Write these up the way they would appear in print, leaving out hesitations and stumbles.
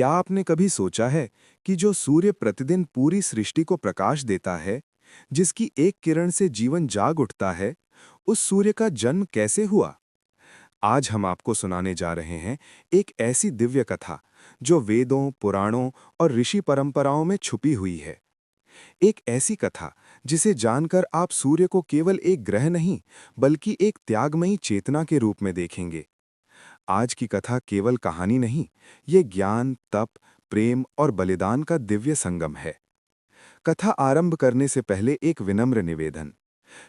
क्या आपने कभी सोचा है कि जो सूर्य प्रतिदिन पूरी सृष्टि को प्रकाश देता है, जिसकी एक किरण से जीवन जाग उठता है, उस सूर्य का जन्म कैसे हुआ? आज हम आपको सुनाने जा रहे हैं एक ऐसी दिव्य कथा जो वेदों, पुराणों और ऋषि परंपराओं में छुपी हुई है। एक ऐसी कथा जिसे जानकर आप सूर्य को केवल एक ग्रह नहीं, बल्कि एक त्यागमयी चेतना के रूप में देखेंगे। आज की कथा केवल कहानी नहीं, ये ज्ञान, तप, प्रेम और बलिदान का दिव्य संगम है। कथा आरंभ करने से पहले एक विनम्र निवेदन।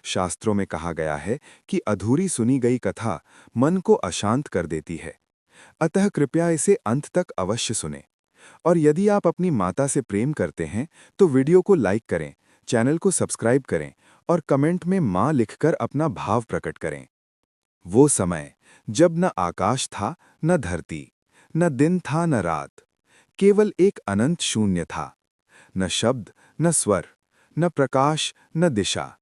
शास्त्रों में कहा गया है कि अधूरी सुनी गई कथा मन को अशांत कर देती है। अतः कृपया इसे अंत तक अवश्य सुनें। और यदि आप अपनी माता से प्रेम करते हैं, तो वीडियो को लाइक करें, चैनल को सब्सक्राइब करें और कमेंट में माँ लिखकर अपना भाव प्रकट करें। वो समय जब न आकाश था, न धरती, न दिन था, न रात, केवल एक अनंत शून्य था। न शब्द, न स्वर, न प्रकाश, न दिशा।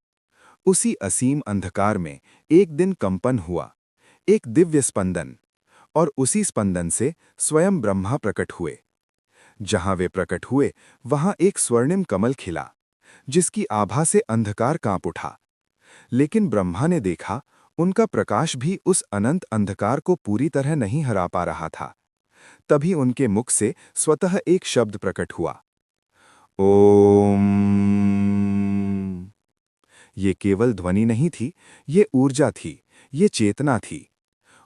उसी असीम अंधकार में एक दिन कंपन हुआ, एक दिव्य स्पंदन। और उसी स्पंदन से स्वयं ब्रह्मा प्रकट हुए। जहां वे प्रकट हुए, वहां एक स्वर्णिम कमल खिला, जिसकी आभा से अंधकार कांप उठा। लेकिन ब्रह्मा ने देखा, उनका प्रकाश भी उस अनंत अंधकार को पूरी तरह नहीं हरा पा रहा था। तभी उनके मुख से स्वतः एक शब्द प्रकट हुआ, ओम। ये केवल ध्वनि नहीं थी, ये ऊर्जा थी, ये चेतना थी।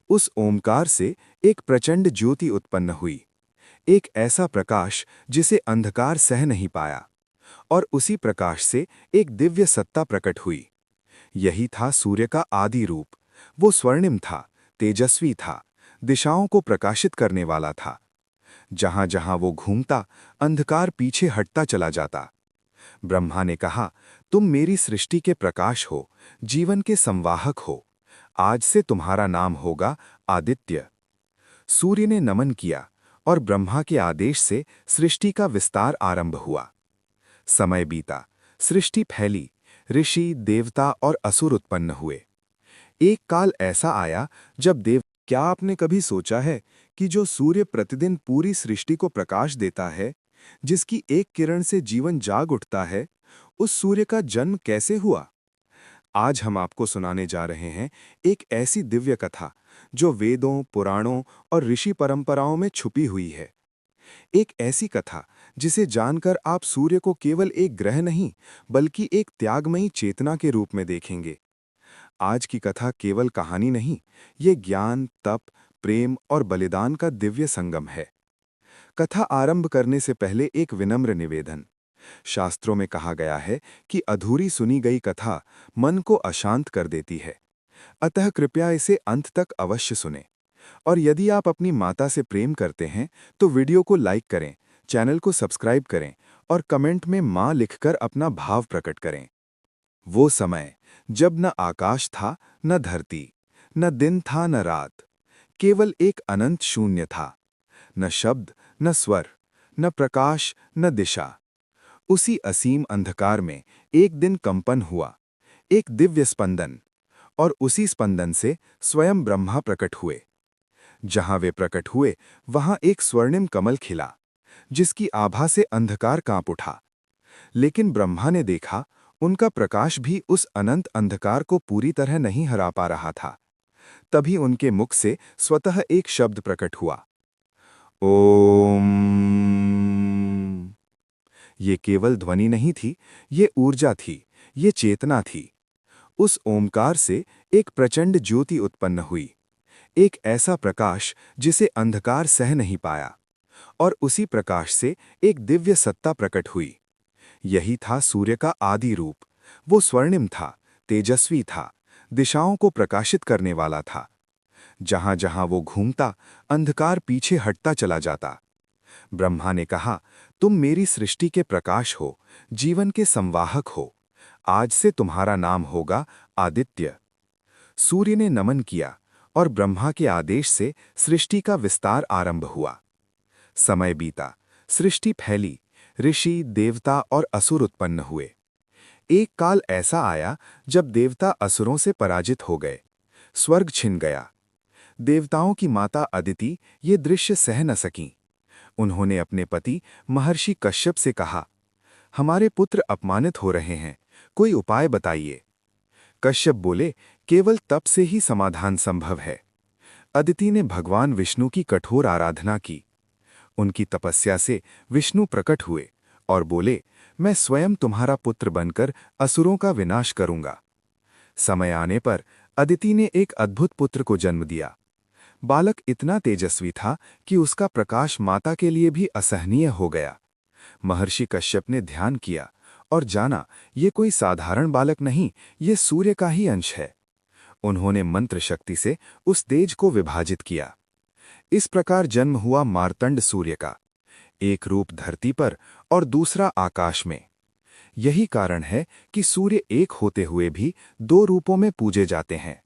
उस ओमकार से एक प्रचंड ज्योति उत्पन्न हुई, एक ऐसा प्रकाश जिसे अंधकार सह नहीं पाया। और उसी प्रकाश से एक दिव्य सत्ता प्रकट हुई। यही था सूर्य का आदि रूप। वो स्वर्णिम था, तेजस्वी था, दिशाओं को प्रकाशित करने वाला था। जहां जहां वो घूमता, अंधकार पीछे हटता चला जाता। ब्रह्मा ने कहा, तुम मेरी सृष्टि के प्रकाश हो, जीवन के संवाहक हो। आज से तुम्हारा नाम होगा आदित्य। सूर्य ने नमन किया और ब्रह्मा के आदेश से सृष्टि का विस्तार आरंभ हुआ। समय बीता, सृष्टि फैली, ऋषि, देवता और असुर उत्पन्न हुए। एक काल ऐसा आया जब देव क्या आपने कभी सोचा है कि जो सूर्य प्रतिदिन पूरी सृष्टि को प्रकाश देता है, जिसकी एक किरण से जीवन जाग उठता है, उस सूर्य का जन्म कैसे हुआ? आज हम आपको सुनाने जा रहे हैं एक ऐसी दिव्य कथा जो वेदों, पुराणों और ऋषि परंपराओं में छुपी हुई है। एक ऐसी कथा जिसे जानकर आप सूर्य को केवल एक ग्रह नहीं, बल्कि एक त्यागमयी चेतना के रूप में देखेंगे। आज की कथा केवल कहानी नहीं, ये ज्ञान, तप, प्रेम और बलिदान का दिव्य संगम है। कथा आरंभ करने से पहले एक विनम्र निवेदन। शास्त्रों में कहा गया है कि अधूरी सुनी गई कथा मन को अशांत कर देती है। अतः कृपया इसे अंत तक अवश्य सुनें। और यदि आप अपनी माता से प्रेम करते हैं, तो वीडियो को लाइक करें, चैनल को सब्सक्राइब करें और कमेंट में माँ लिखकर अपना भाव प्रकट करें। वो समय जब न आकाश था, न धरती, न दिन था, न रात, केवल एक अनंत शून्य था। न शब्द, न स्वर, न प्रकाश, न दिशा। उसी असीम अंधकार में एक दिन कंपन हुआ, एक दिव्य स्पंदन। और उसी स्पंदन से स्वयं ब्रह्मा प्रकट हुए। जहां वे प्रकट हुए, वहां एक स्वर्णिम कमल खिला, जिसकी आभा से अंधकार कांप उठा। लेकिन ब्रह्मा ने देखा, उनका प्रकाश भी उस अनंत अंधकार को पूरी तरह नहीं हरा पा रहा था। तभी उनके मुख से स्वतः एक शब्द प्रकट हुआ, ओम। ये केवल ध्वनि नहीं थी, ये ऊर्जा थी, ये चेतना थी। उस ओमकार से एक प्रचंड ज्योति उत्पन्न हुई, एक ऐसा प्रकाश जिसे अंधकार सह नहीं पाया। और उसी प्रकाश से एक दिव्य सत्ता प्रकट हुई। यही था सूर्य का आदि रूप। वो स्वर्णिम था, तेजस्वी था, दिशाओं को प्रकाशित करने वाला था। जहां जहां वो घूमता, अंधकार पीछे हटता चला जाता। ब्रह्मा ने कहा, तुम मेरी सृष्टि के प्रकाश हो, जीवन के संवाहक हो। आज से तुम्हारा नाम होगा आदित्य। सूर्य ने नमन किया और ब्रह्मा के आदेश से सृष्टि का विस्तार आरंभ हुआ। समय बीता, सृष्टि फैली, ऋषि, देवता और असुर उत्पन्न हुए। एक काल ऐसा आया जब देवता असुरों से पराजित हो गए, स्वर्ग छिन गया। देवताओं की माता अदिति ये दृश्य सह न सकीं। उन्होंने अपने पति महर्षि कश्यप से कहा, हमारे पुत्र अपमानित हो रहे हैं, कोई उपाय बताइए। कश्यप बोले, केवल तप से ही समाधान संभव है। अदिति ने भगवान विष्णु की कठोर आराधना की। उनकी तपस्या से विष्णु प्रकट हुए और बोले, मैं स्वयं तुम्हारा पुत्र बनकर असुरों का विनाश करूंगा। समय आने पर अदिति ने एक अद्भुत पुत्र को जन्म दिया। बालक इतना तेजस्वी था कि उसका प्रकाश माता के लिए भी असहनीय हो गया। महर्षि कश्यप ने ध्यान किया और जाना, ये कोई साधारण बालक नहीं, ये सूर्य का ही अंश है। उन्होंने मंत्र शक्ति से उस तेज को विभाजित किया। इस प्रकार जन्म हुआ मार्तंड सूर्य का, एक रूप धरती पर और दूसरा आकाश में। यही कारण है कि सूर्य एक होते हुए भी दो रूपों में पूजे जाते हैं।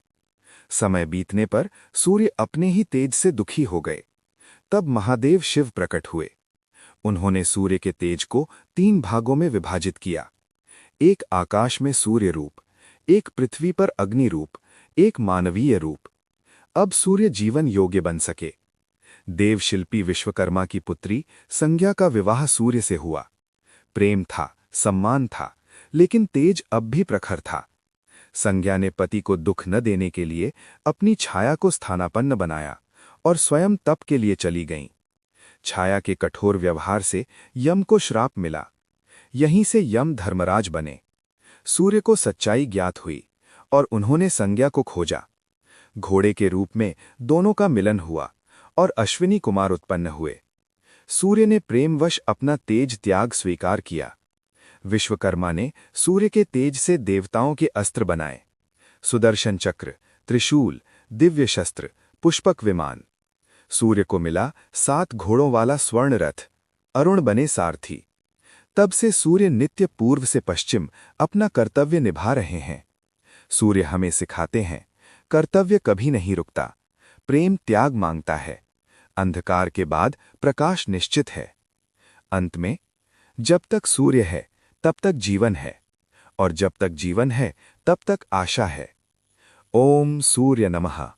समय बीतने पर सूर्य अपने ही तेज से दुखी हो गए। तब महादेव शिव प्रकट हुए। उन्होंने सूर्य के तेज को 3 भागों में विभाजित किया। एक आकाश में सूर्य रूप, एक पृथ्वी पर अग्नि रूप, एक मानवीय रूप। अब सूर्य जीवन योग्य बन सके। देवशिल्पी विश्वकर्मा की पुत्री संज्ञा का विवाह सूर्य से हुआ। प्रेम था, सम्मान था, लेकिन तेज अब भी प्रखर था। संज्ञा ने पति को दुख न देने के लिए अपनी छाया को स्थानापन्न बनाया और स्वयं तप के लिए चली गईं। छाया के कठोर व्यवहार से यम को श्राप मिला। यहीं से यम धर्मराज बने। सूर्य को सच्चाई ज्ञात हुई और उन्होंने संज्ञा को खोजा। घोड़े के रूप में दोनों का मिलन हुआ और अश्विनी कुमार उत्पन्न हुए। सूर्य ने प्रेमवश अपना तेज त्याग स्वीकार किया। विश्वकर्मा ने सूर्य के तेज से देवताओं के अस्त्र बनाए, सुदर्शन चक्र, त्रिशूल, दिव्य शस्त्र, पुष्पक विमान। सूर्य को मिला 7 घोड़ों वाला स्वर्ण रथ, अरुण बने सारथी। तब से सूर्य नित्य पूर्व से पश्चिम अपना कर्तव्य निभा रहे हैं। सूर्य हमें सिखाते हैं, कर्तव्य कभी नहीं रुकता, प्रेम त्याग मांगता है, अंधकार के बाद प्रकाश निश्चित है। अंत में, जब तक सूर्य है तब तक जीवन है, और जब तक जीवन है तब तक आशा है। ओम सूर्य नमः।